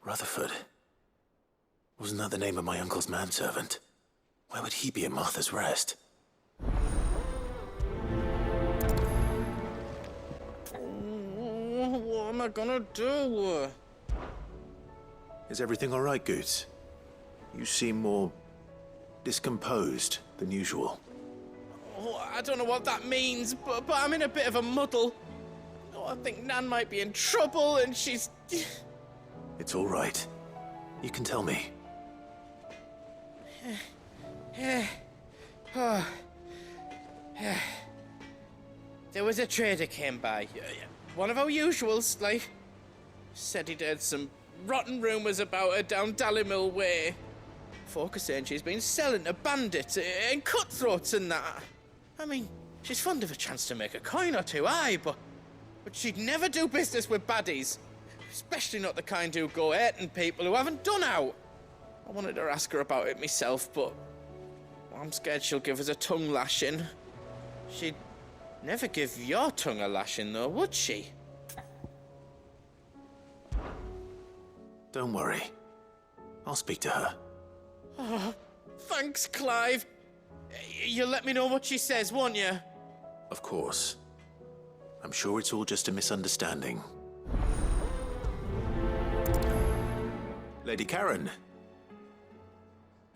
Rutherford. Wasn't that the name of my uncle's manservant? Where would he be at Martha's Rest? What am I gonna do? Is everything all right, Goots? You seem more discomposed than usual. Oh, I don't know what that means, but I'm in a bit of a muddle. Oh, I think Nan might be in trouble and she's... It's all right. You can tell me. There was a trader came by. One of our usuals, like. Said he'd heard some rotten rumours about her down Dallimil Way. Folk are saying she's been selling to bandits and cutthroats and that. I mean, she's fond of a chance to make a coin or two, aye, but she'd never do business with baddies. Especially not the kind who go hating people who haven't done out. I wanted to ask her about it myself, but I'm scared she'll give us a tongue lashing. She'd never give your tongue a lashing, though, would she? Don't worry. I'll speak to her. Oh, thanks, Clive. You'll let me know what she says, won't you? Of course. I'm sure it's all just a misunderstanding. Lady Karen.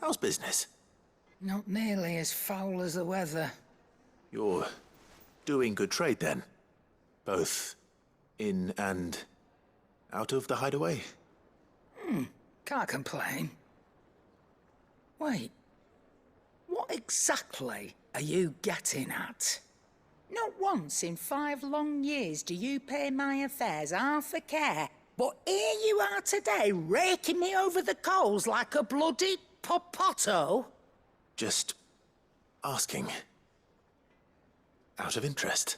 How's business? Not nearly as foul as the weather. You're doing good trade, then? Both in and out of the hideaway? Can't complain. Wait. What exactly are you getting at? Not once in 5 long years do you pay my affairs half a care, but here you are today, raking me over the coals like a bloody popoto? Just asking. Out of interest.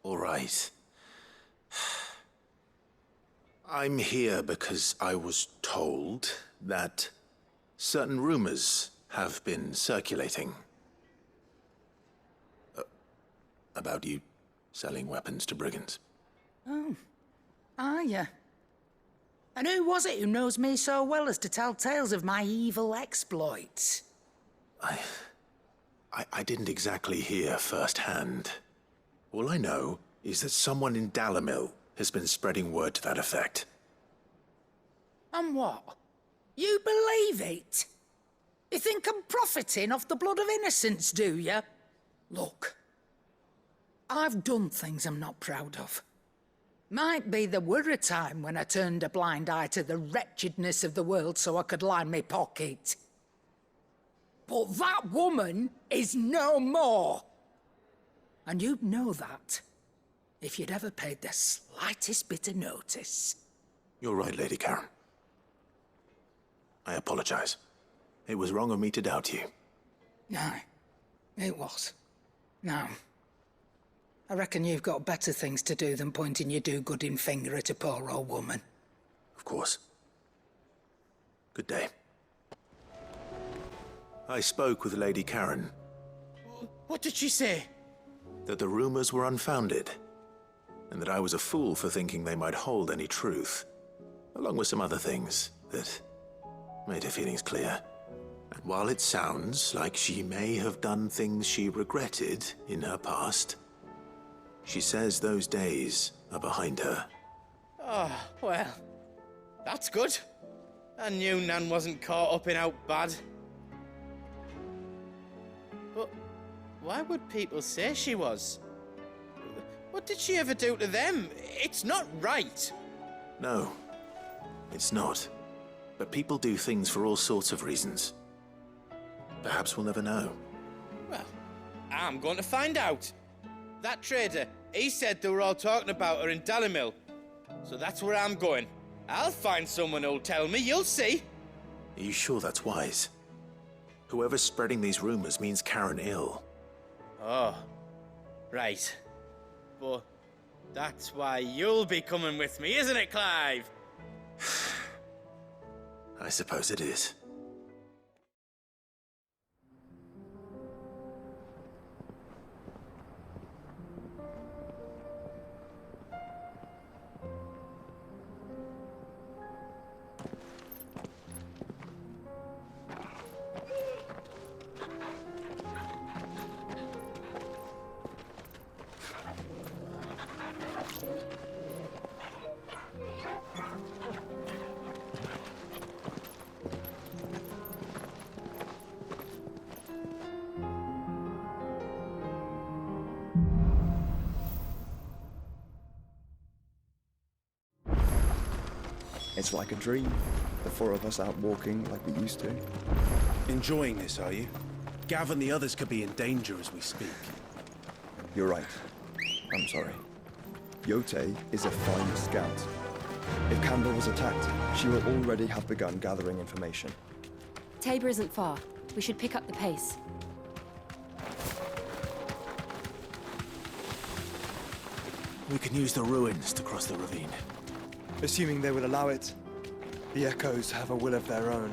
All right. I'm here because I was told that certain rumors have been circulating. About you selling weapons to brigands. Oh, are you? And who was it who knows me so well as to tell tales of my evil exploits? I didn't exactly hear firsthand. All I know is that someone in Dallimil has been spreading word to that effect. And what? You believe it? You think I'm profiting off the blood of innocents, do you? Look, I've done things I'm not proud of. Might be there were a time when I turned a blind eye to the wretchedness of the world so I could line my pocket. But that woman is no more. And you'd know that if you'd ever paid the slightest bit of notice. You're right, Lady Karen. I apologize. It was wrong of me to doubt you. No, it was. Now, I reckon you've got better things to do than pointing your do-gooding finger at a poor old woman. Of course. Good day. I spoke with Lady Karen. What did she say? That the rumors were unfounded, and that I was a fool for thinking they might hold any truth, along with some other things that made her feelings clear. And while it sounds like she may have done things she regretted in her past, she says those days are behind her. Oh, well, that's good. I knew Nan wasn't caught up in out bad. But why would people say she was? What did she ever do to them? It's not right. No, it's not. But people do things for all sorts of reasons. Perhaps we'll never know. Well, I'm going to find out. That trader, he said they were all talking about her in Dallimil. So that's where I'm going. I'll find someone who'll tell me, you'll see. Are you sure that's wise? Whoever's spreading these rumors means Karen ill. Oh, right. But that's why you'll be coming with me, isn't it, Clive? I suppose it is. It's like a dream. The four of us out walking like we used to. Enjoying this, are you? Gav and the others could be in danger as we speak. You're right. I'm sorry. Yote is a fine scout. If Kanvar was attacked, she will already have begun gathering information. Tabor isn't far. We should pick up the pace. We can use the ruins to cross the ravine. Assuming they will allow it, the Echoes have a will of their own.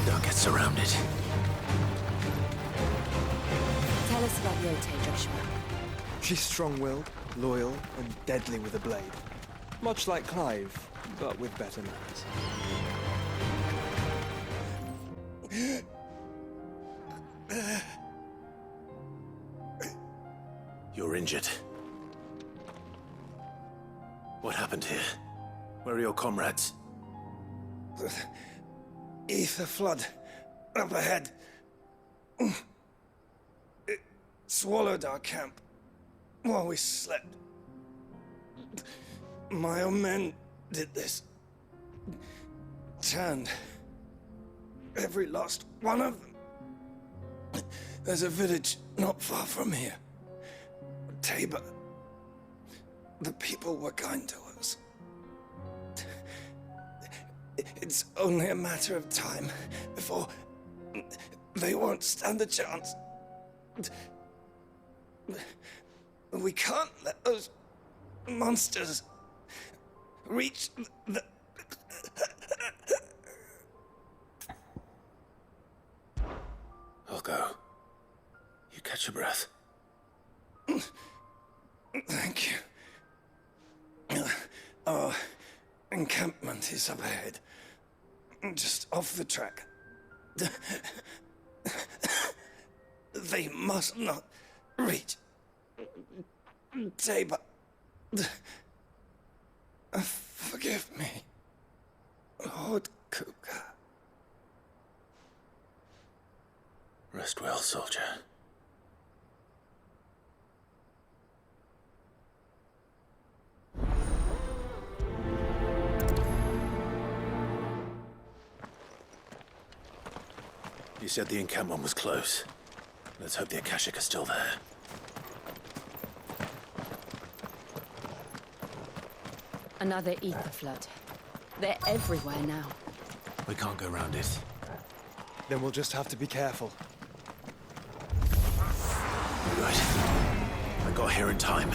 Don't get surrounded. Tell us about Yote, Joshua. She's strong-willed, loyal, and deadly with a blade. Much like Clive, but with better manners. You're injured. What happened here? Where are your comrades? Ether flood. Up ahead. It swallowed our camp while we slept. My own men did this. Turned every last one of them. There's a village not far from here. Tabor. The people were kind to us. It's only a matter of time before they won't stand a chance. We can't let those monsters reach the... I'll go. You catch your breath. Thank you. Our encampment is up ahead. Just off the track. They must not reach Tabor. Forgive me, Lord Kuka. Rest well, soldier. You said the encampment was close. Let's hope the Akashic are still there. Another ether flood. They're everywhere now. We can't go round it. Then we'll just have to be careful. Good. I got here in time.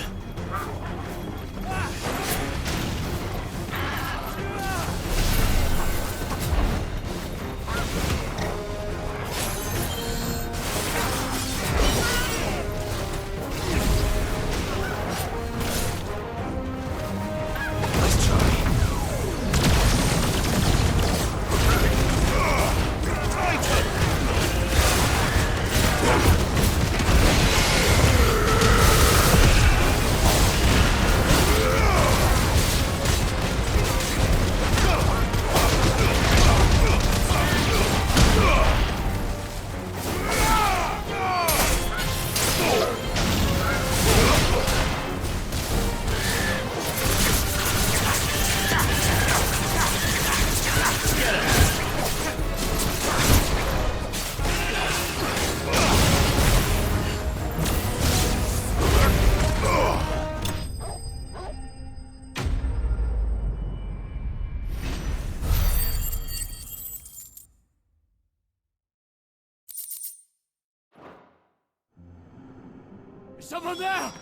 Someone there!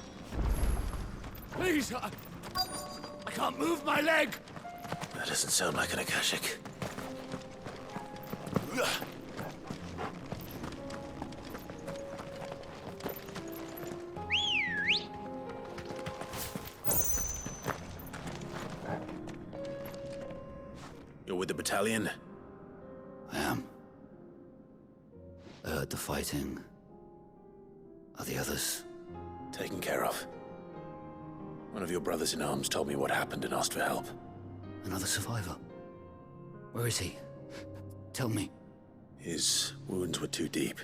Please, I can't move my leg! That doesn't sound like an Akashic. You're with the battalion? I am. I heard the fighting. Are the others? Taken care of. One of your brothers in arms told me what happened and asked for help. Another survivor? Where is he? Tell me. His wounds were too deep.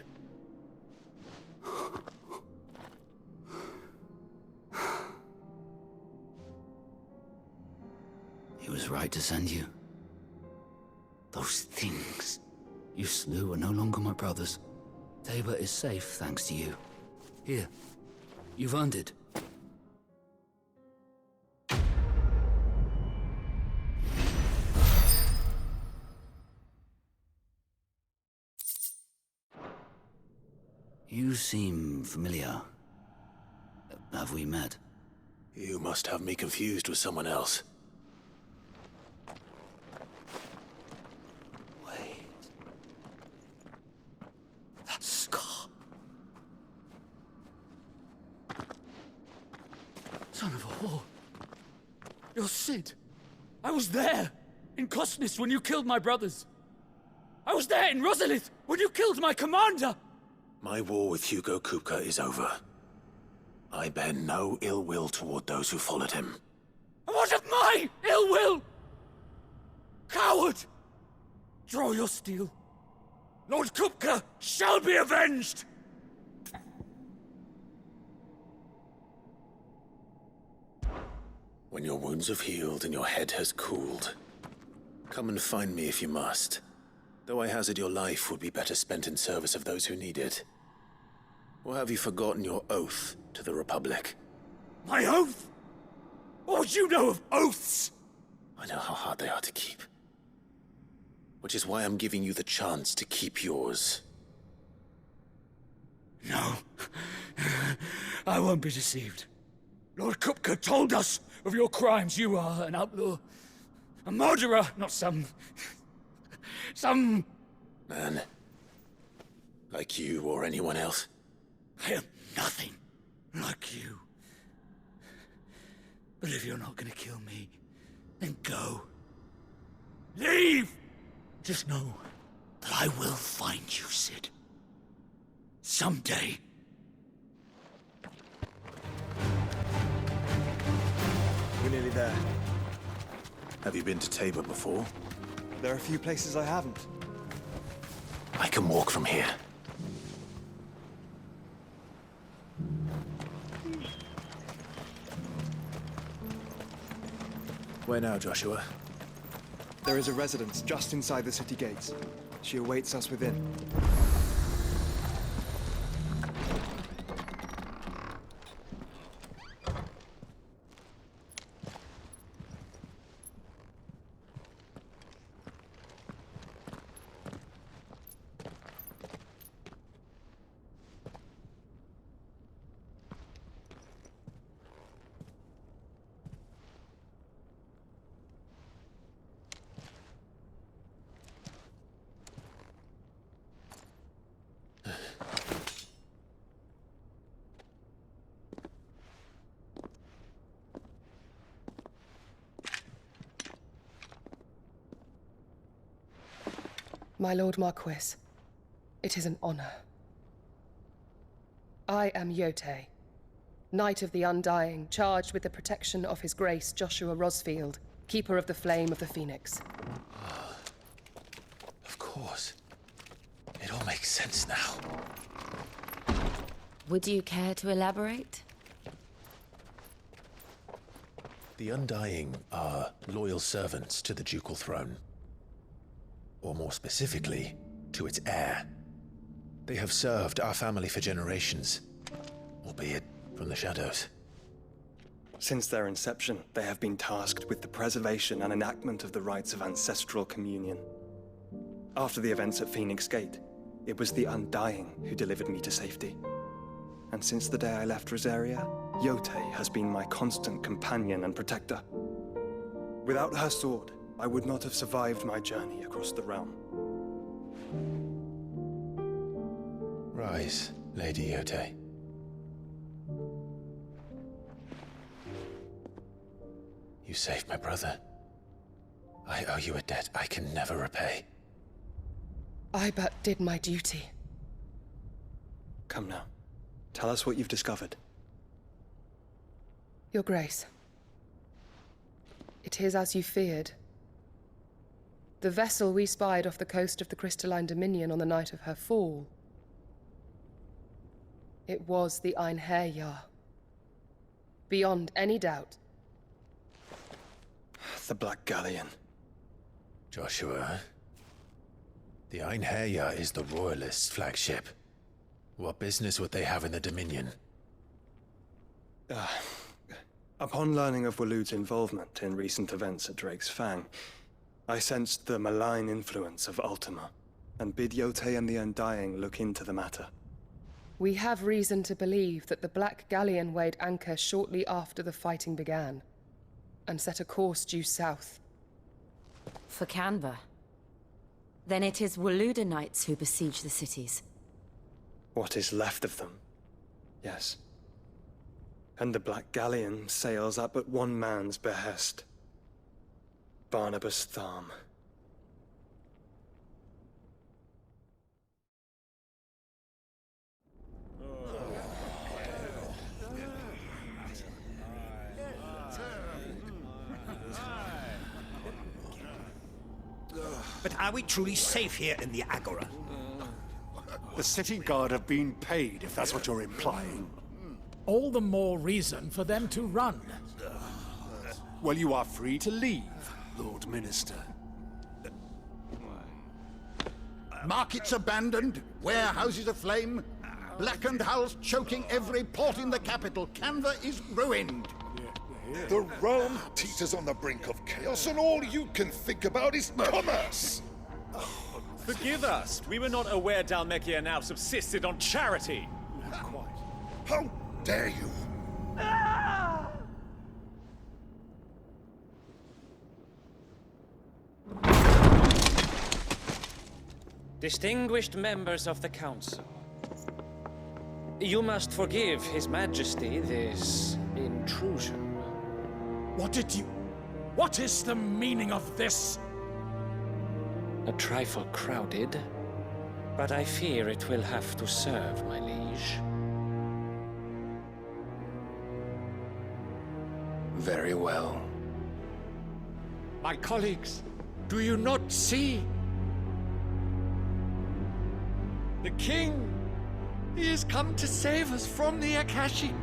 He was right to send you. Those things you slew are no longer my brothers. Tabor is safe thanks to you. Here, you've earned it. You seem familiar. Have we met? You must have me confused with someone else. Wait. That scar. Son of a whore. You're Sid. I was there, in Cosnis, when you killed my brothers. I was there in Rosalith, when you killed my commander! My war with Hugo Kupka is over. I bear no ill will toward those who followed him. And what of my ill will? Coward! Draw your steel. Lord Kupka shall be avenged! When your wounds have healed and your head has cooled, come and find me if you must. Though I hazard your life would be better spent in service of those who need it. Or have you forgotten your oath to the Republic? My oath? What would you know of oaths? I know how hard they are to keep. Which is why I'm giving you the chance to keep yours. No. I won't be deceived. Lord Kupka told us of your crimes. You are an outlaw. A murderer, not some Man. Like you or anyone else. I am nothing like you. But if you're not gonna kill me, then go. Leave! Just know that I will find you, Sid. Someday. We're nearly there. Have you been to Tabor before? There are a few places I haven't. I can walk from here. Where now, Joshua? There is a residence just inside the city gates. She awaits us within. My Lord Marquis, it is an honor. I am Yote, Knight of the Undying, charged with the protection of His Grace Joshua Rosfield, Keeper of the Flame of the Phoenix. Of course. It all makes sense now. Would you care to elaborate? The Undying are loyal servants to the ducal throne. Or more specifically, to its heir. They have served our family for generations, albeit from the shadows. Since their inception, they have been tasked with the preservation and enactment of the rites of ancestral communion. After the events at Phoenix Gate, it was the Undying who delivered me to safety. And since the day I left Rosaria, Yote has been my constant companion and protector. Without her sword, I would not have survived my journey across the realm. Rise, Lady Yote. You saved my brother. I owe you a debt I can never repay. I but did my duty. Come now. Tell us what you've discovered. Your Grace. It is as you feared. The vessel we spied off the coast of the Crystalline Dominion on the night of her fall. It was the Einherjar. Beyond any doubt. The Black Galleon. Joshua, the Einherjar is the Royalists' flagship. What business would they have in the Dominion? Upon learning of Waloed's involvement in recent events at Drake's Fang, I sensed the malign influence of Ultima, and bid Yote and the Undying look into the matter. We have reason to believe that the Black Galleon weighed anchor shortly after the fighting began, and set a course due south. For Kanvar. Then it is Waloed knights who besiege the cities. What is left of them? Yes. And the Black Galleon sails at but one man's behest. Barnabas Tharm. But are we truly safe here in the Agora? The city guard have been paid, if that's what you're implying. All the more reason for them to run. Well, you are free to leave, Lord Minister. Markets abandoned, warehouses aflame, blackened hulls choking every port in the capital. Kanvar is ruined. The realm teeters on the brink of chaos, and all you can think about is commerce! Forgive us. We were not aware Dhalmekia now subsisted on charity. How dare you! Distinguished members of the Council, you must forgive His Majesty this intrusion. What is the meaning of this? A trifle crowded, but I fear it will have to serve, my liege. Very well. My colleagues, do you not see? The king! He has come to save us from the Akashic!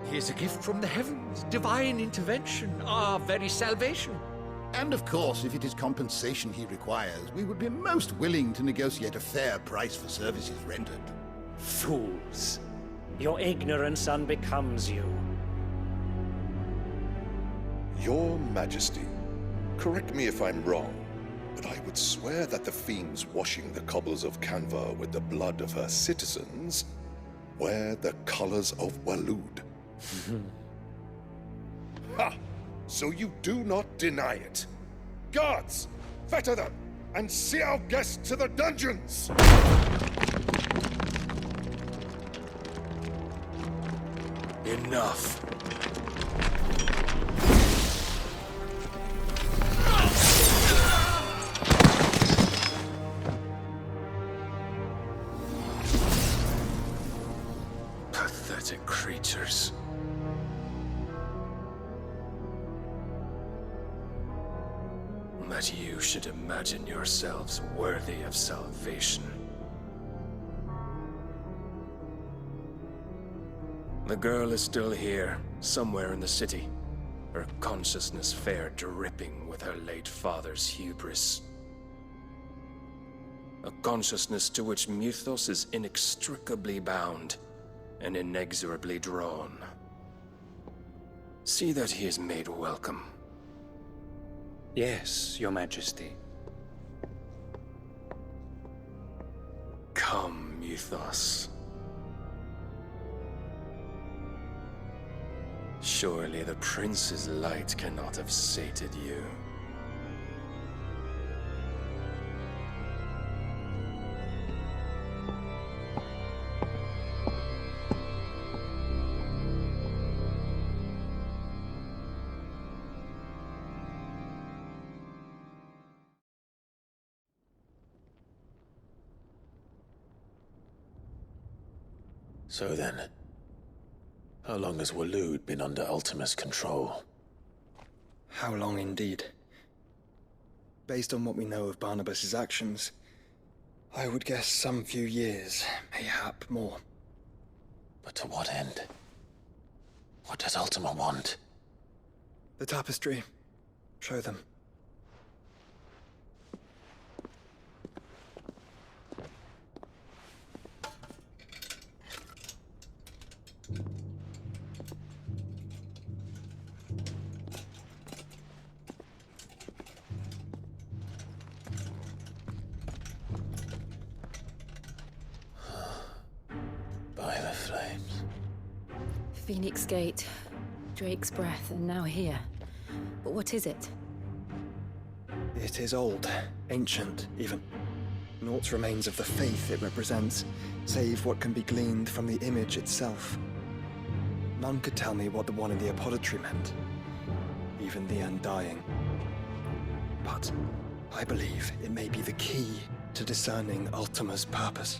He is a gift from the heavens, divine intervention, our very salvation. And of course, if it is compensation he requires, we would be most willing to negotiate a fair price for services rendered. Fools! Your ignorance unbecomes you. Your Majesty, correct me if I'm wrong, but I would swear that the fiends washing the cobbles of Kanvar with the blood of her citizens wear the colors of Waloed. Ha! So you do not deny it. Guards, fetter them, and see our guests to the dungeons! Enough. Pathetic creatures. That you should imagine yourselves worthy of salvation. The girl is still here, somewhere in the city. Her consciousness fair dripping with her late father's hubris. A consciousness to which Mythos is inextricably bound and inexorably drawn. See that he is made welcome. Yes, Your Majesty. Come, Mythos. Surely the prince's light cannot have sated you. So then, how long has Waloed been under Ultima's control? How long indeed? Based on what we know of Barnabas's actions, I would guess some few years, mayhap more. But to what end? What does Ultima want? The Tapestry. Show them. By the flames. Phoenix Gate, Drake's Breath, and now here. But what is it? It is old, ancient, even. Naught remains of the faith it represents, save what can be gleaned from the image itself. None could tell me what the one in the apothecary meant, even the Undying. But I believe it may be the key to discerning Ultima's purpose.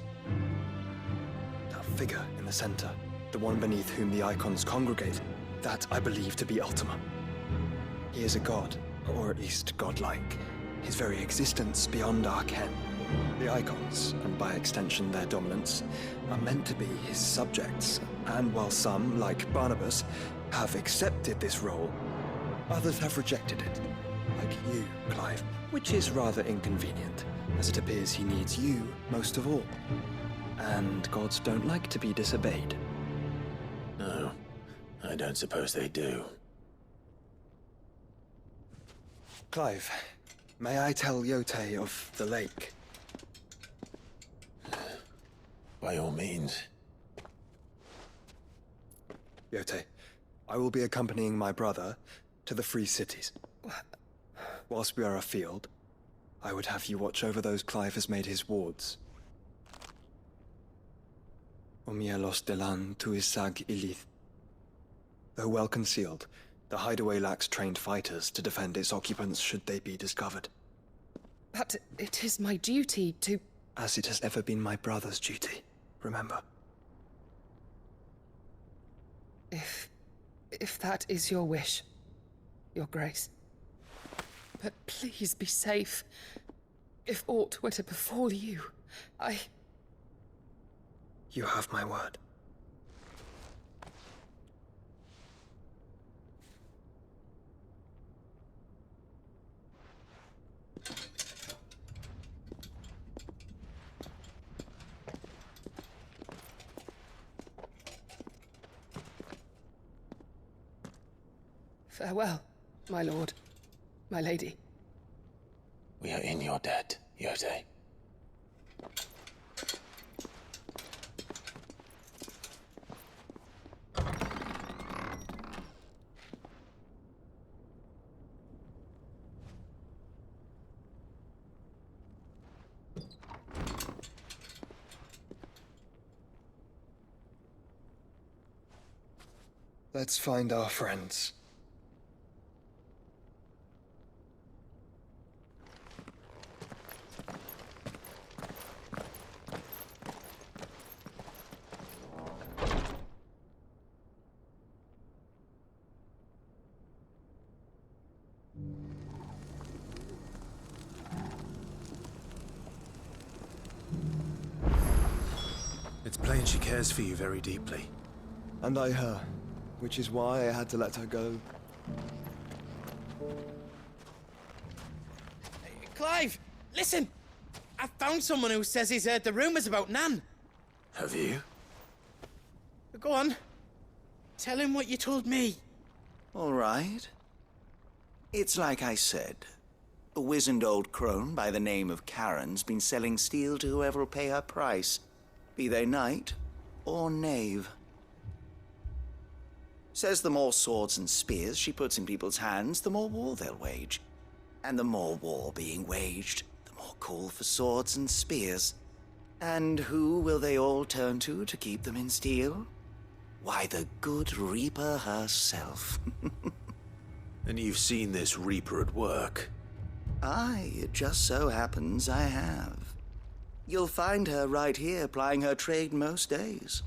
That figure in the center, the one beneath whom the icons congregate, that I believe to be Ultima. He is a god, or at least godlike, his very existence beyond our ken. The icons, and by extension their dominance, are meant to be his subjects, and while some, like Barnabas, have accepted this role, others have rejected it, like you, Clive, which is rather inconvenient, as it appears he needs you most of all. And gods don't like to be disobeyed. No, I don't suppose they do. Clive, may I tell Yote of the lake? By all means. Yote, I will be accompanying my brother to the Free Cities. Whilst we are afield, I would have you watch over those Clive has made his wards. Omielos delan tuisag ilith. Though well concealed, the hideaway lacks trained fighters to defend its occupants should they be discovered. But it is my duty to... As it has ever been my brother's duty, remember. If that is your wish, Your Grace. But please be safe. If aught were to befall you, You have my word. Farewell, my lord, my lady. We are in your debt, Yote. Let's find our friends. It's plain she cares for you very deeply. And I her, which is why I had to let her go. Clive, listen! I found someone who says he's heard the rumors about Nan. Have you? Go on. Tell him what you told me. All right. It's like I said. A wizened old crone by the name of Karen's been selling steel to whoever'll pay her price, be they knight or knave. Says the more swords and spears she puts in people's hands, the more war they'll wage. And the more war being waged, the more call for swords and spears. And who will they all turn to keep them in steel? Why, the good Reaper herself. And you've seen this Reaper at work? Aye, it just so happens I have. You'll find her right here plying her trade most days.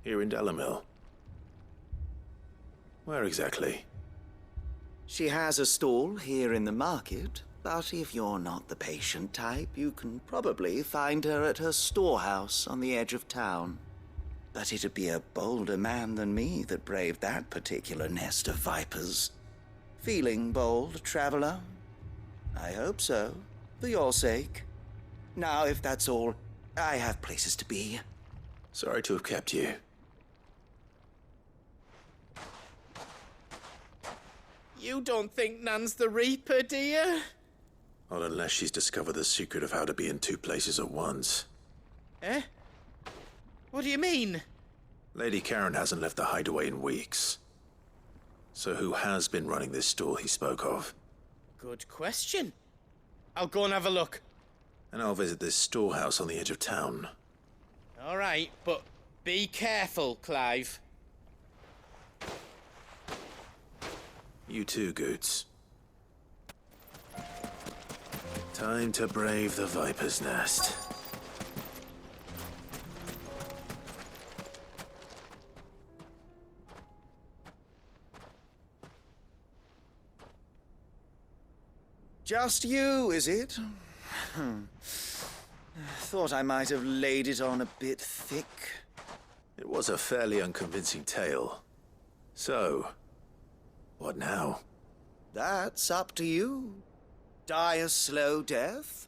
Here in Dalamil. Where exactly? She has a stall here in the market, but if you're not the patient type, you can probably find her at her storehouse on the edge of town. But it'd be a bolder man than me that braved that particular nest of vipers. Feeling bold, traveler? I hope so, for your sake. Now, if that's all, I have places to be. Sorry to have kept you. You don't think Nan's the Reaper, do you? Not unless she's discovered the secret of how to be in two places at once. Eh? What do you mean? Lady Karen hasn't left the hideaway in weeks. So who has been running this stall he spoke of? Good question. I'll go and have a look. And I'll visit this storehouse on the edge of town. All right, but be careful, Clive. You too, Goots. Time to brave the Viper's Nest. Just you, is it? Thought I might have laid it on a bit thick. It was a fairly unconvincing tale. So, what now? That's up to you. Die a slow death,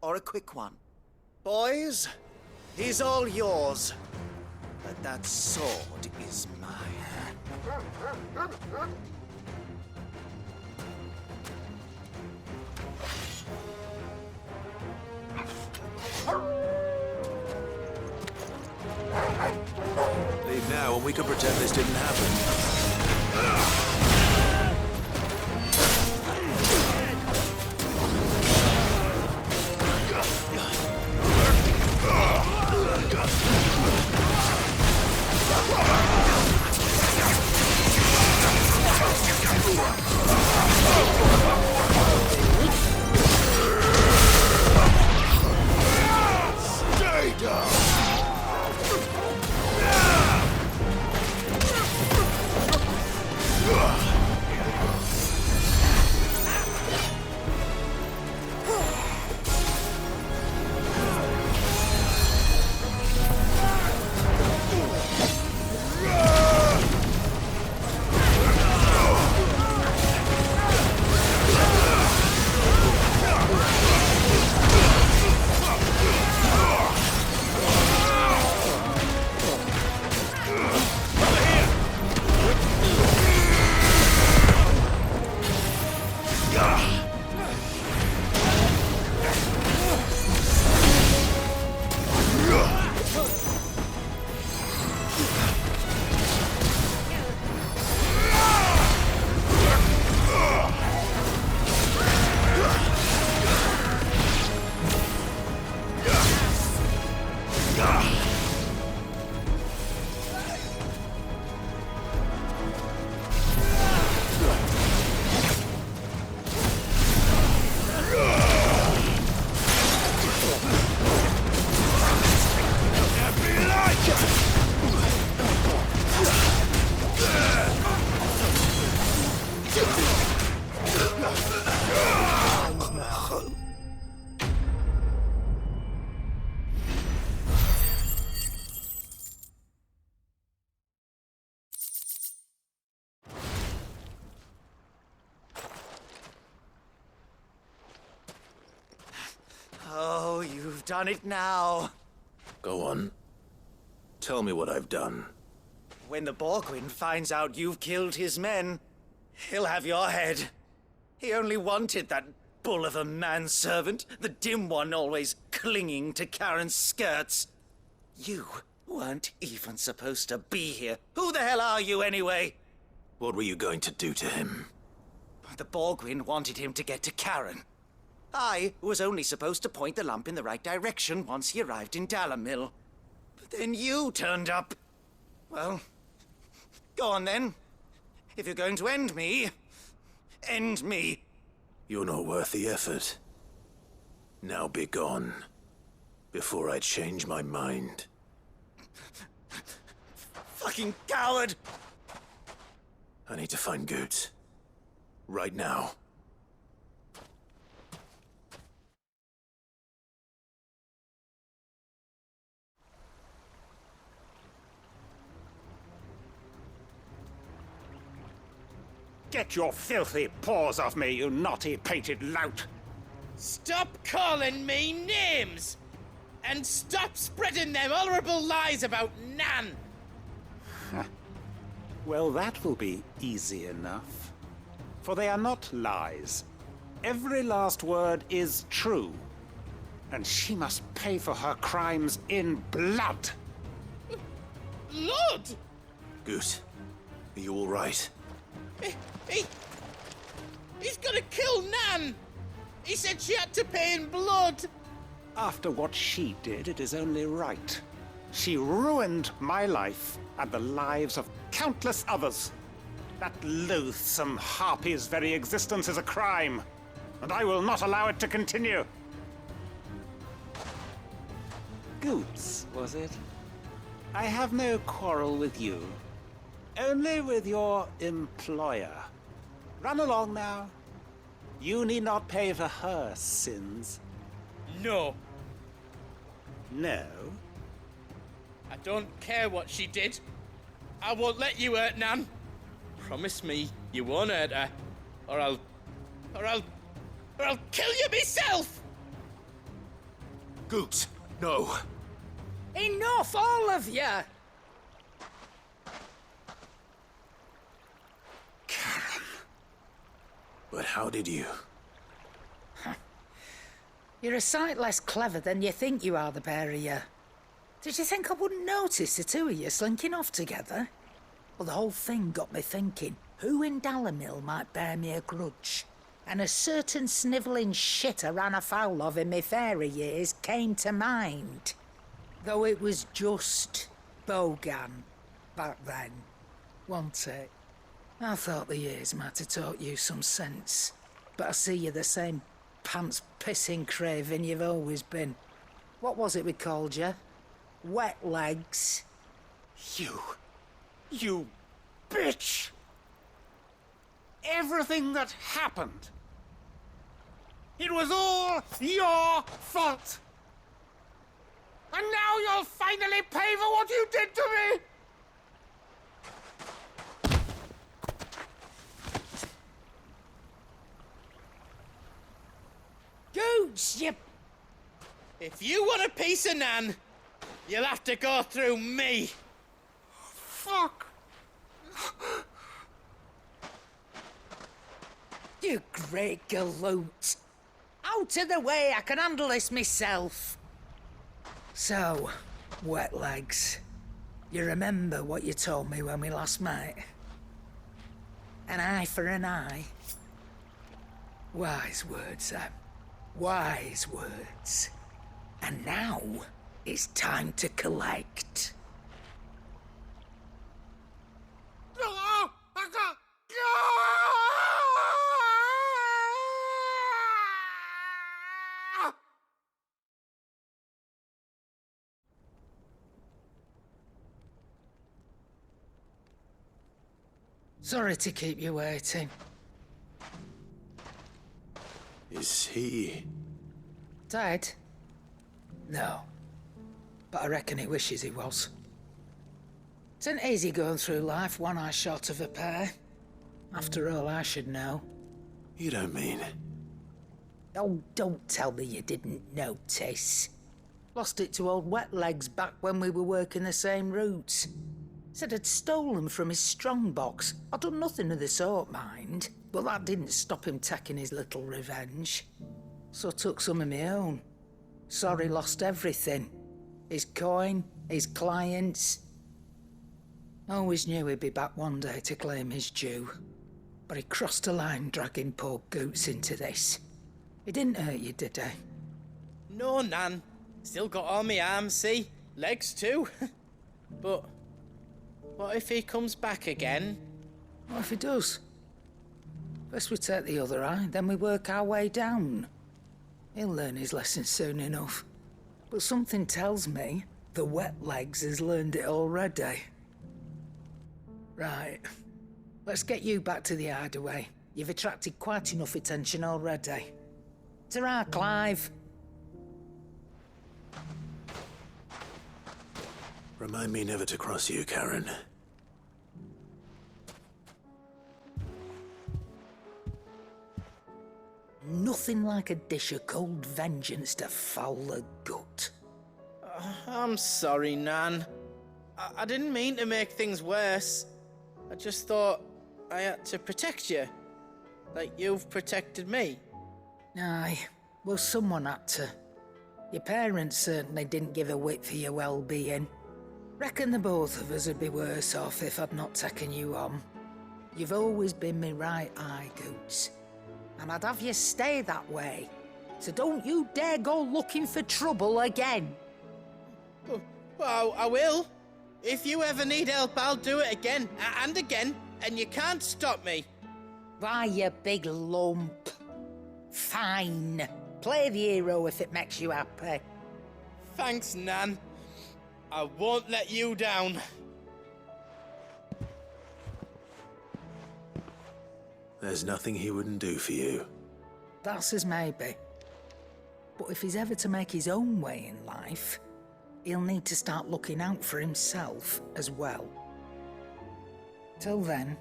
or a quick one. Boys, he's all yours. But that sword is mine. Leave now and we can pretend this didn't happen. Stay down! Oh, you've done it now. Go on. Tell me what I've done. When the Borgwyn finds out you've killed his men, he'll have your head. He only wanted that bull of a manservant, the dim one always clinging to Karen's skirts. You weren't even supposed to be here. Who the hell are you anyway? What were you going to do to him? The Borgwyn wanted him to get to Karen. I was only supposed to point the lump in the right direction once he arrived in Dalamil. But then you turned up. Well, go on then. If you're going to end me, end me. You're not worth the effort. Now be gone, before I change my mind. Fucking coward! I need to find Goots. Right now. Get your filthy paws off me, you naughty painted lout! Stop calling me names! And stop spreading them horrible lies about Nan! Well, that will be easy enough. For they are not lies. Every last word is true. And she must pay for her crimes in blood. Lord! Goose, are you all right? He's gonna kill Nan! He said she had to pay in blood! After what she did, it is only right. She ruined my life and the lives of countless others. That loathsome harpy's very existence is a crime, and I will not allow it to continue. Goots, was it? I have no quarrel with you. Only with your employer. Run along now. You need not pay for her sins. No. No? I don't care what she did. I won't let you hurt Nan. Promise me you won't hurt her, or I'll kill you myself! Goots, no. Enough, all of you! But how did you? You're a sight less clever than you think you are, the pair of you. Did you think I wouldn't notice the two of you slinking off together? Well, the whole thing got me thinking, who in Dalimil might bear me a grudge? And a certain snivelling shit I ran afoul of in my fairy years came to mind. Though it was just Bogan back then, wasn't it? I thought the years might have taught you some sense, but I see you're the same pants-pissing craven you've always been. What was it we called you? Wet legs? You bitch! Everything that happened, it was all your fault! And now you'll finally pay for what you did to me! Goots, you... If you want a piece of Nan, you'll have to go through me. Fuck! You great galoot. Out of the way, I can handle this myself. So, wet legs, you remember what you told me when we last met? An eye for an eye. Wise words, Sam. Wise words. And now, it's time to collect. Sorry to keep you waiting. Is he... Dead? No. But I reckon he wishes he was. It isn't easy going through life one eye short of a pair. After all, I should know. You don't mean... Oh, don't tell me you didn't notice. Lost it to old Wet Legs back when we were working the same routes. Said I'd stolen from his strongbox. I'd done nothing of the sort, mind. But that didn't stop him taking his little revenge. So I took some of my own. Sorry, lost everything. His coin, his clients. Always knew he'd be back one day to claim his due. But he crossed a line dragging poor Goots into this. He didn't hurt you, did he? No, Nan. Still got all my arms, see? Legs too. But what if he comes back again? What if he does? First we take the other eye, then we work our way down. He'll learn his lesson soon enough. But something tells me the Wet Legs has learned it already. Right. Let's get you back to the hideaway. You've attracted quite enough attention already. Ta-ra, Clive. Remind me never to cross you, Karen. Nothing like a dish of cold vengeance to foul the gut. I'm sorry, Nan. I didn't mean to make things worse. I just thought I had to protect you. Like you've protected me. Aye, well, someone had to. Your parents certainly didn't give a whit for your well-being. Reckon the both of us would be worse off if I'd not taken you on. You've always been me right eye, Goots. And I'd have you stay that way. So don't you dare go looking for trouble again. Well, I will. If you ever need help, I'll do it again and again, and you can't stop me. Why, you big lump. Fine. Play the hero if it makes you happy. Thanks, Nan. I won't let you down. There's nothing he wouldn't do for you. That's as maybe. But if he's ever to make his own way in life, he'll need to start looking out for himself as well. Till then,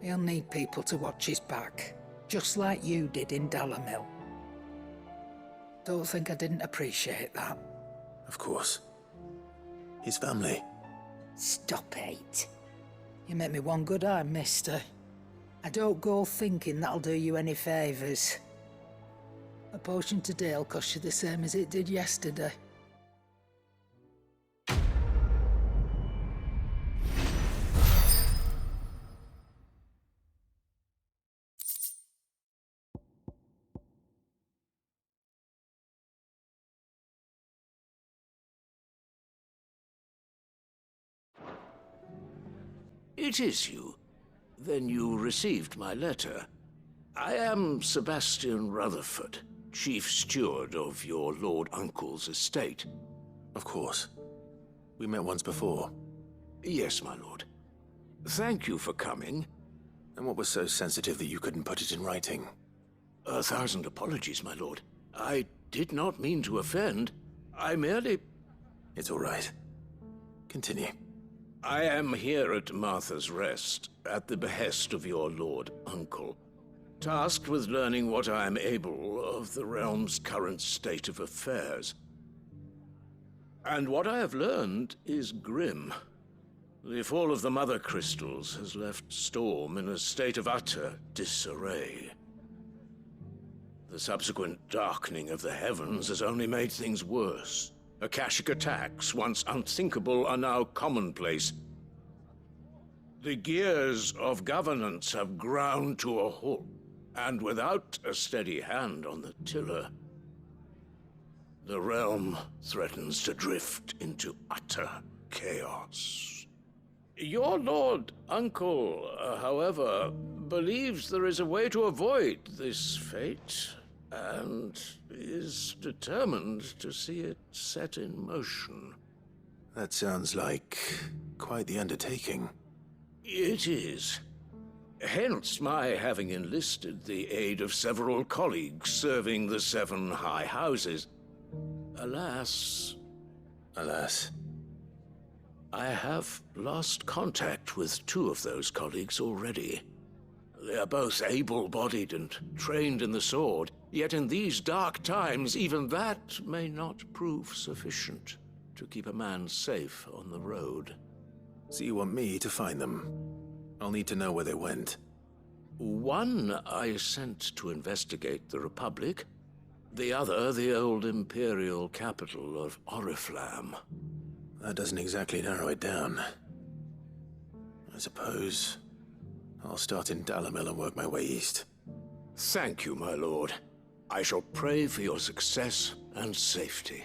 he'll need people to watch his back, just like you did in Dalamil. Don't think I didn't appreciate that. Of course. His family. Stop it. You make me one good eye, mister. I don't go thinking that'll do you any favours. A potion today'll cost you the same as it did yesterday. It is you. Then you received my letter. I am Sebastian Rutherford, Chief Steward of your Lord Uncle's estate. Of course. We met once before. Yes, my lord. Thank you for coming. And what was so sensitive that you couldn't put it in writing? 1,000 apologies, my lord. I did not mean to offend. I merely... It's all right. Continue. I am here at Martha's Rest, at the behest of your Lord Uncle, tasked with learning what I am able of the realm's current state of affairs. And what I have learned is grim. The fall of the Mothercrystals has left Storm in a state of utter disarray. The subsequent darkening of the heavens has only made things worse. Akashic attacks, once unthinkable, are now commonplace. The gears of governance have ground to a halt, and without a steady hand on the tiller, the realm threatens to drift into utter chaos. Your Lord Uncle, however, believes there is a way to avoid this fate, and is determined to see it set in motion. That sounds like quite the undertaking. It is. Hence my having enlisted the aid of several colleagues serving the 7 high houses. Alas, I have lost contact with 2 of those colleagues already. They are both able-bodied and trained in the sword, yet in these dark times, even that may not prove sufficient to keep a man safe on the road. So you want me to find them? I'll need to know where they went. One I sent to investigate the Republic, the other the old Imperial capital of Oriflamme. That doesn't exactly narrow it down. I suppose I'll start in Dalamil and work my way east. Thank you, my lord. I shall pray for your success and safety.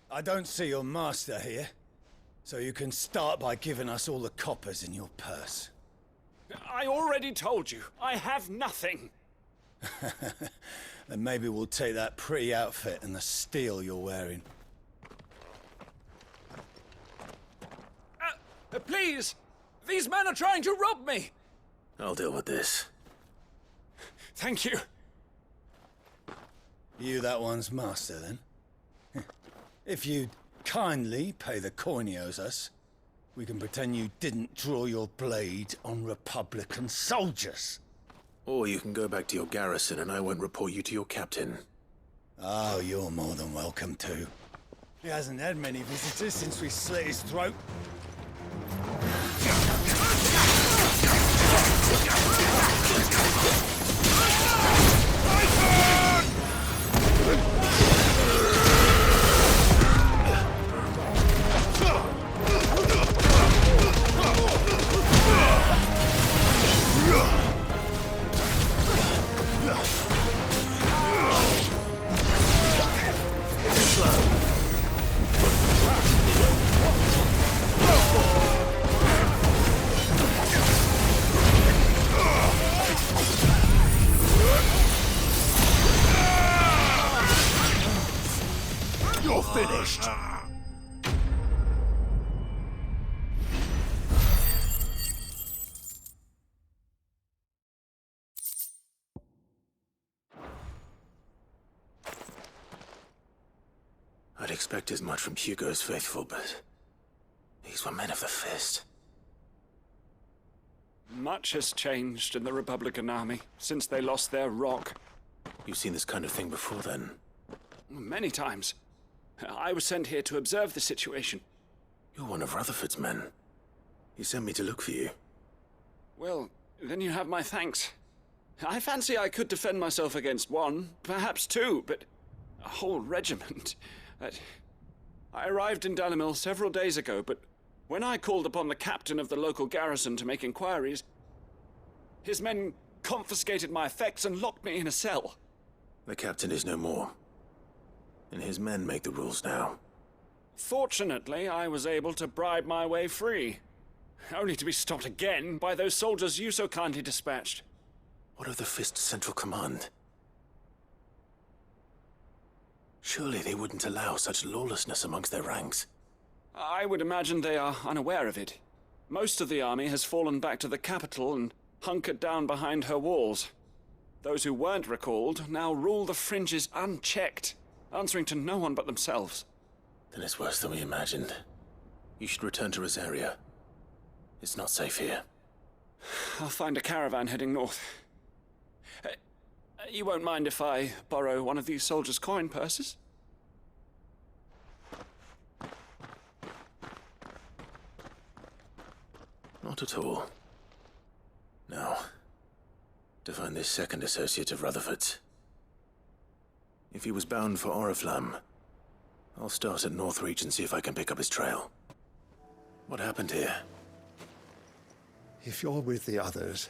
I don't see your master here, so you can start by giving us all the coppers in your purse. I already told you, I have nothing. Then maybe we'll take that pretty outfit and the steel you're wearing. Please! These men are trying to rob me! I'll deal with this. Thank you. You that one's master, then? If you'd kindly pay the coin he owes us, we can pretend you didn't draw your blade on Republican soldiers. Or you can go back to your garrison and I won't report you to your captain. Oh, you're more than welcome to. He hasn't had many visitors since we slit his throat. You're finished! I'd expect as much from Hugo's faithful, but these were men of the fist. Much has changed in the Republican army since they lost their rock. You've seen this kind of thing before, then? Many times. I was sent here to observe the situation. You're one of Rutherford's men. He sent me to look for you. Well, then you have my thanks. I fancy I could defend myself against one, perhaps two, but a whole regiment. I arrived in Dalimil several days ago, but when I called upon the captain of the local garrison to make inquiries, his men confiscated my effects and locked me in a cell. The captain is no more, and his men make the rules now. Fortunately, I was able to bribe my way free, only to be stopped again by those soldiers you so kindly dispatched. What of the Fist's central command? Surely they wouldn't allow such lawlessness amongst their ranks. I would imagine they are unaware of it. Most of the army has fallen back to the capital and hunkered down behind her walls. Those who weren't recalled now rule the fringes unchecked, answering to no one but themselves. Then it's worse than we imagined. You should return to Rosaria. It's not safe here. I'll find a caravan heading north. You won't mind if I borrow one of these soldiers' coin purses? Not at all. Now, to find this second associate of Rutherford's. If he was bound for Oriflamme, I'll start at Northreach and see if I can pick up his trail. What happened here? If you're with the others,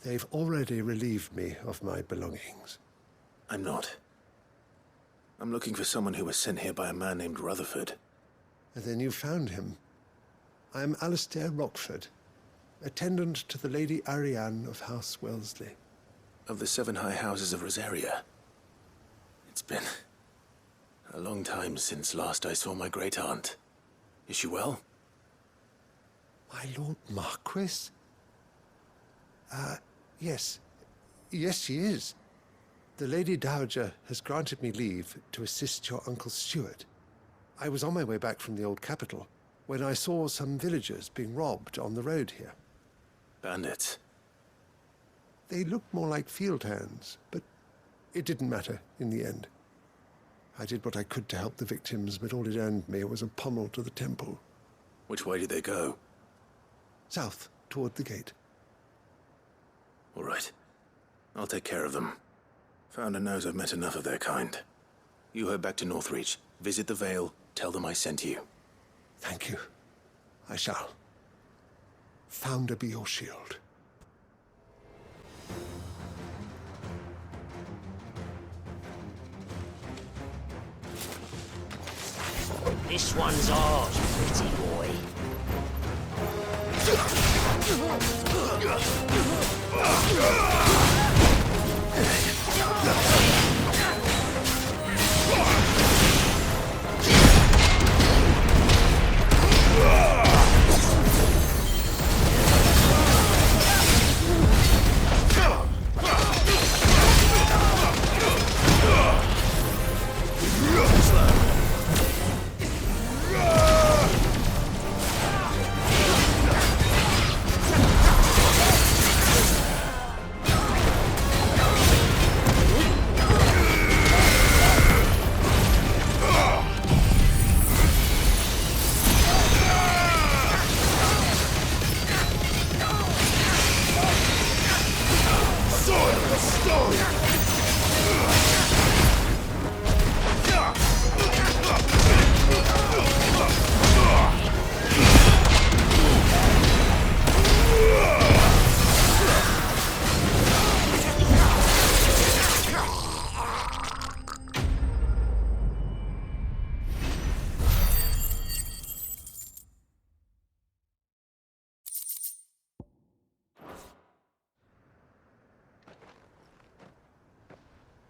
they've already relieved me of my belongings. I'm not. I'm looking for someone who was sent here by a man named Rutherford. And then you found him. I am Alistair Rockford, attendant to the Lady Ariane of House Wellesley. Of the 7 high houses of Rosaria. It's been a long time since last I saw my great-aunt. Is she well? My Lord Marquis? Yes. Yes, she is. The Lady Dowager has granted me leave to assist your Uncle Stuart. I was on my way back from the old capital when I saw some villagers being robbed on the road here. Bandits? They looked more like field hands, but it didn't matter in the end. I did what I could to help the victims, but all it earned me was a pommel to the temple. Which way did they go? South, toward the gate. All right. I'll take care of them. Founder knows I've met enough of their kind. You head back to Northreach, visit the Vale, tell them I sent you. Thank you. I shall. Founder be your shield. This one's ours, pretty boy.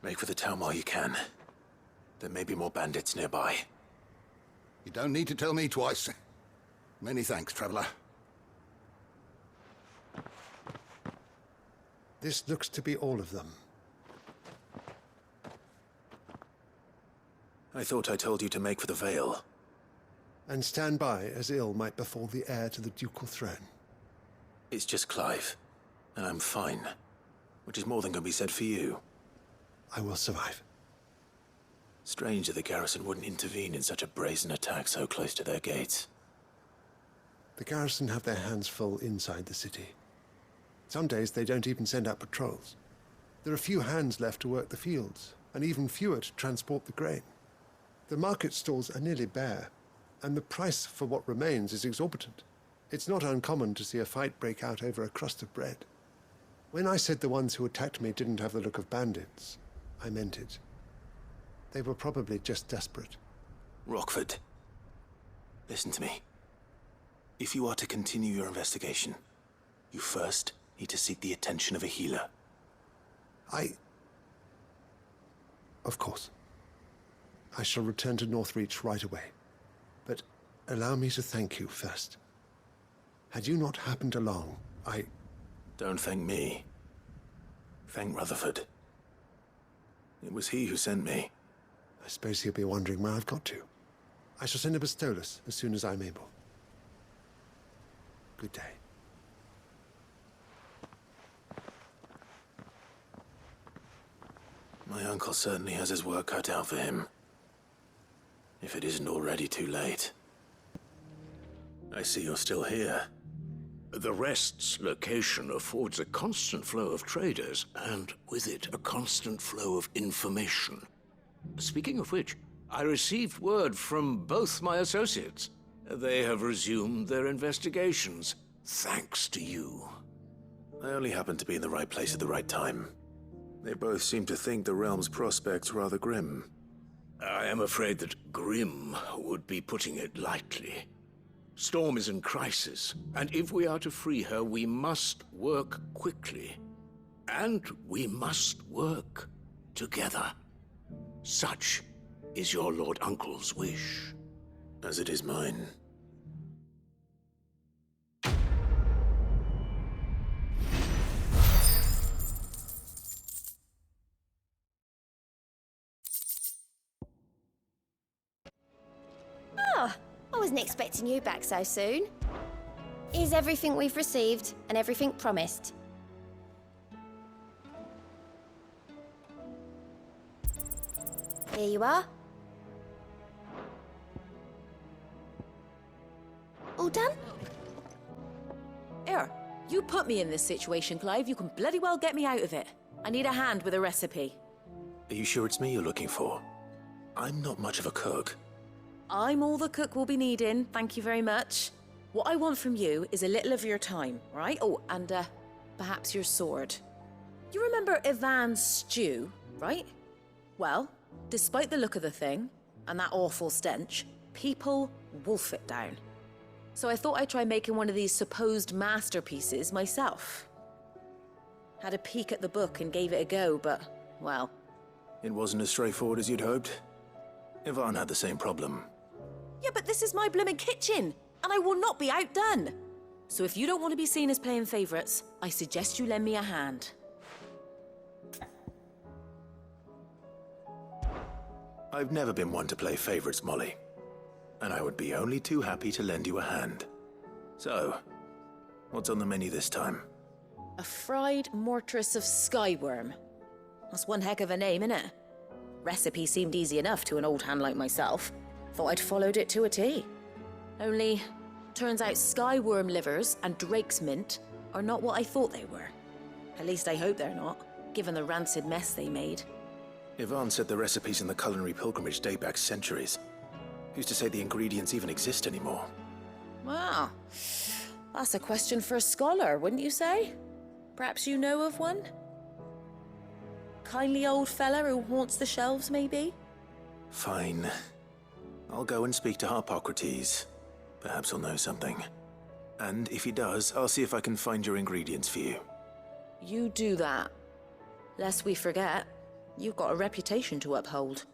Make for the town while you can. There may be more bandits nearby. You don't need to tell me twice. Many thanks, traveler. This looks to be all of them. I thought I told you to make for the Vale. And stand by as ill might befall the heir to the ducal throne. It's just Clive, and I'm fine. Which is more than can be said for you. I will survive. Strange that the garrison wouldn't intervene in such a brazen attack so close to their gates. The garrison have their hands full inside the city. Some days they don't even send out patrols. There are few hands left to work the fields, and even fewer to transport the grain. The market stalls are nearly bare, and the price for what remains is exorbitant. It's not uncommon to see a fight break out over a crust of bread. When I said the ones who attacked me didn't have the look of bandits, I meant it. They were probably just desperate. Rockford, listen to me. If you are to continue your investigation, you first need to seek the attention of a healer. Of course. I shall return to Northreach right away. But allow me to thank you first. Had you not happened along, Don't thank me. Thank Rutherford. It was he who sent me. I suppose he'll be wondering where I've got to. I shall send a Bastolus as soon as I'm able. Good day. My uncle certainly has his work cut out for him. If it isn't already too late. I see you're still here. The Rest's location affords a constant flow of traders, and with it, a constant flow of information. Speaking of which, I received word from both my associates. They have resumed their investigations, thanks to you. I only happened to be in the right place at the right time. They both seem to think the realm's prospects rather grim. I am afraid that grim would be putting it lightly. Storm is in crisis, and if we are to free her, we must work quickly. And we must work together. Such is your Lord Uncle's wish. As it is mine. Oh, I wasn't expecting you back so soon. Is everything we've received and everything promised? Here you are. All done? Here, you put me in this situation, Clive. You can bloody well get me out of it. I need a hand with a recipe. Are you sure it's me you're looking for? I'm not much of a cook. I'm all the cook will be needing, thank you very much. What I want from you is a little of your time, right? Oh, and perhaps your sword. You remember Ivan's stew, right? Well, despite the look of the thing, and that awful stench, people wolf it down. So I thought I'd try making one of these supposed masterpieces myself. Had a peek at the book and gave it a go, but, well... It wasn't as straightforward as you'd hoped? Ivan had the same problem. Yeah, but this is my blimmin' kitchen, and I will not be outdone. So if you don't want to be seen as playing favourites, I suggest you lend me a hand. I've never been one to play favourites, Molly. And I would be only too happy to lend you a hand. So, what's on the menu this time? A fried mortress of skyworm. That's one heck of a name, innit? Recipe seemed easy enough to an old hand like myself. Thought I'd followed it to a T. Only, turns out skyworm livers and drake's mint are not what I thought they were. At least I hope they're not, given the rancid mess they made. Ivan said the recipes in the culinary pilgrimage date back centuries. Who's to say the ingredients even exist anymore? Wow. That's a question for a scholar, wouldn't you say? Perhaps you know of one? Kindly old fella who haunts the shelves, maybe? Fine. I'll go and speak to Harpocrates. Perhaps he'll know something. And if he does, I'll see if I can find your ingredients for you. You do that. Lest we forget, You've got a reputation to uphold.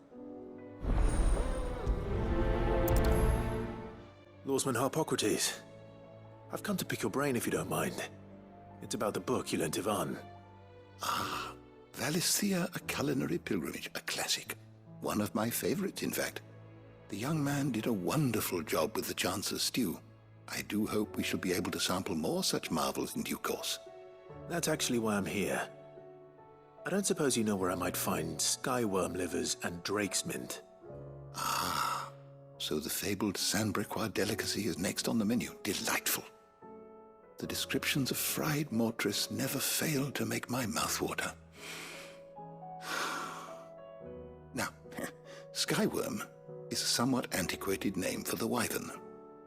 Lawsman Harpocrates. I've come to pick your brain if you don't mind. It's about the book you lent Ivan. Ah, Valisthea, A Culinary Pilgrimage, a classic. One of my favorites, in fact. The young man did a wonderful job with the Chance's stew. I do hope we shall be able to sample more such marvels in due course. That's actually why I'm here. I don't suppose you know where I might find skyworm livers and drake's mint. Ah, so the fabled Sandbrequois delicacy is next on the menu. Delightful. The descriptions of fried mortress never fail to make my mouth water. Now, skyworm is a somewhat antiquated name for the wyvern,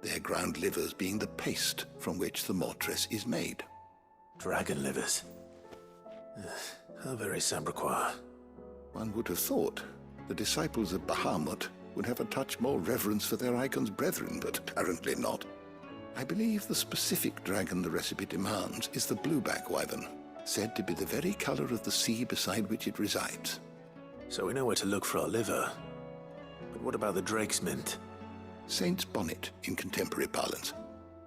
their ground livers being the paste from which the mortress is made. Dragon livers. How very Sandbrequois. One would have thought the disciples of Bahamut would have a touch more reverence for their icon's brethren, but apparently not. I believe the specific dragon the recipe demands is the blueback wyvern, said to be the very color of the sea beside which it resides. So we know where to look for our liver. But what about the drake's mint? Saint's bonnet in contemporary parlance,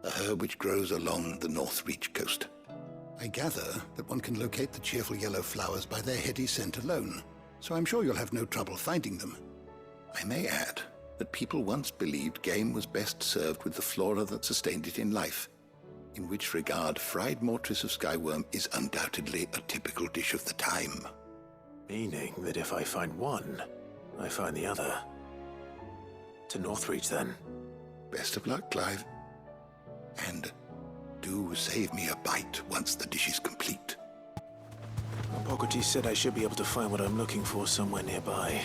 a herb which grows along the North Reach coast. I gather that one can locate the cheerful yellow flowers by their heady scent alone, so I'm sure you'll have no trouble finding them. I may add that people once believed game was best served with the flora that sustained it in life, in which regard fried mortress of skyworm is undoubtedly a typical dish of the time. Meaning that if I find one, I find the other. To Northreach, then. Best of luck, Clive. And do save me a bite once the dish is complete. Harpocrates said I should be able to find what I'm looking for somewhere nearby.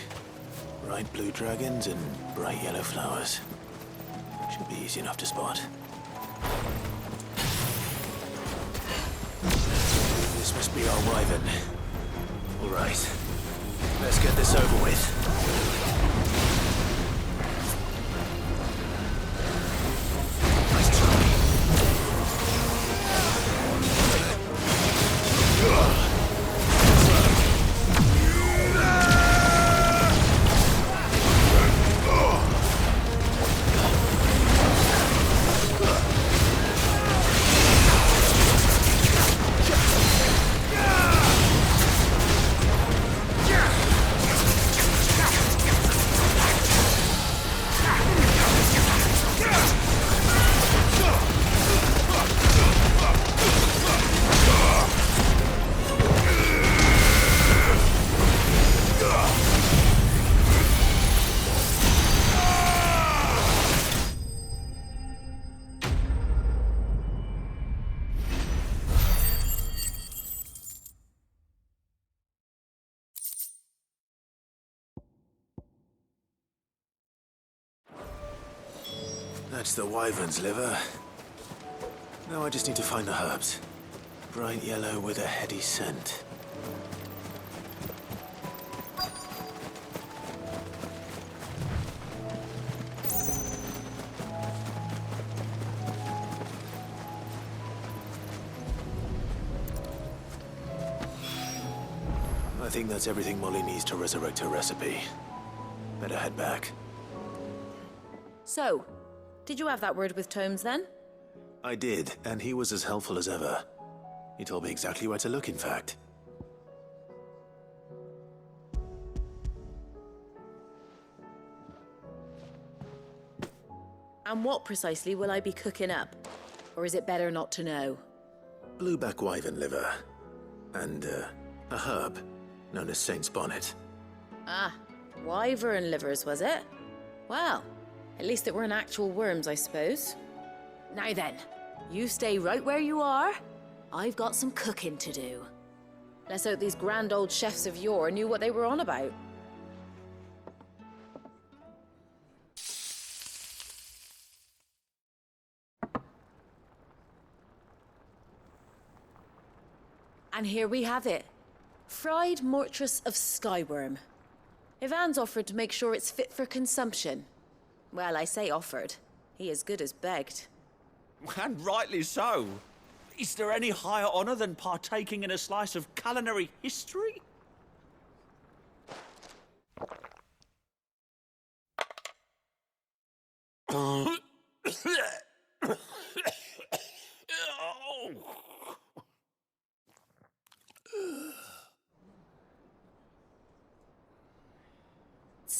Bright blue dragons and bright yellow flowers. Should be easy enough to spot. This must be our wyvern. All right. Let's get this over with. That's the wyvern's liver. Now I just need to find the herbs. Bright yellow with a heady scent. I think that's everything Molly needs to resurrect her recipe. Better head back. So, did you have that word with Tomes then? I did, and he was as helpful as ever. He told me exactly where to look, in fact. And what precisely will I be cooking up? Or is it better not to know? Blueback wyvern liver. And, a herb known as Saint's bonnet. Ah, wyvern livers, was it? Well, at least it weren't actual worms, I suppose. Now then, you stay right where you are. I've got some cooking to do. Let's hope these grand old chefs of yore knew what they were on about. And here we have it. Fried mortress of skyworm. Ivan's offered to make sure it's fit for consumption. Well, I say offered. He as good as begged. And rightly so. Is there any higher honor than partaking in a slice of culinary history?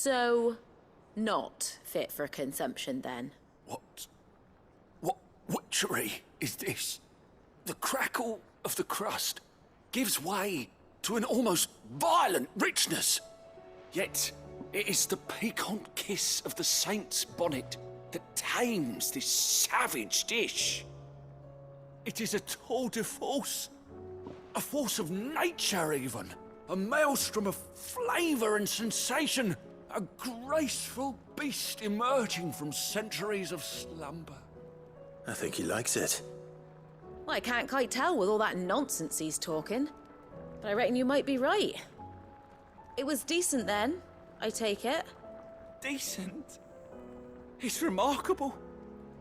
So, not fit for consumption then? What witchery is this? The crackle of the crust gives way to an almost violent richness. Yet, it is the piquant kiss of the saint's bonnet that tames this savage dish. It is a tour de force, a force of nature even, a maelstrom of flavour and sensation, a graceful beast emerging from centuries of slumber. I think he likes it. Well, I can't quite tell with all that nonsense he's talking, but I reckon you might be right. It was decent then, I take it. Decent? It's remarkable,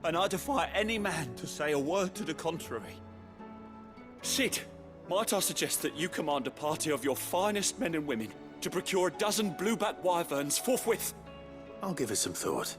and I defy any man to say a word to the contrary. Sid, might I suggest that you command a party of your finest men and women to procure a dozen blueback wyverns forthwith? I'll give it some thought.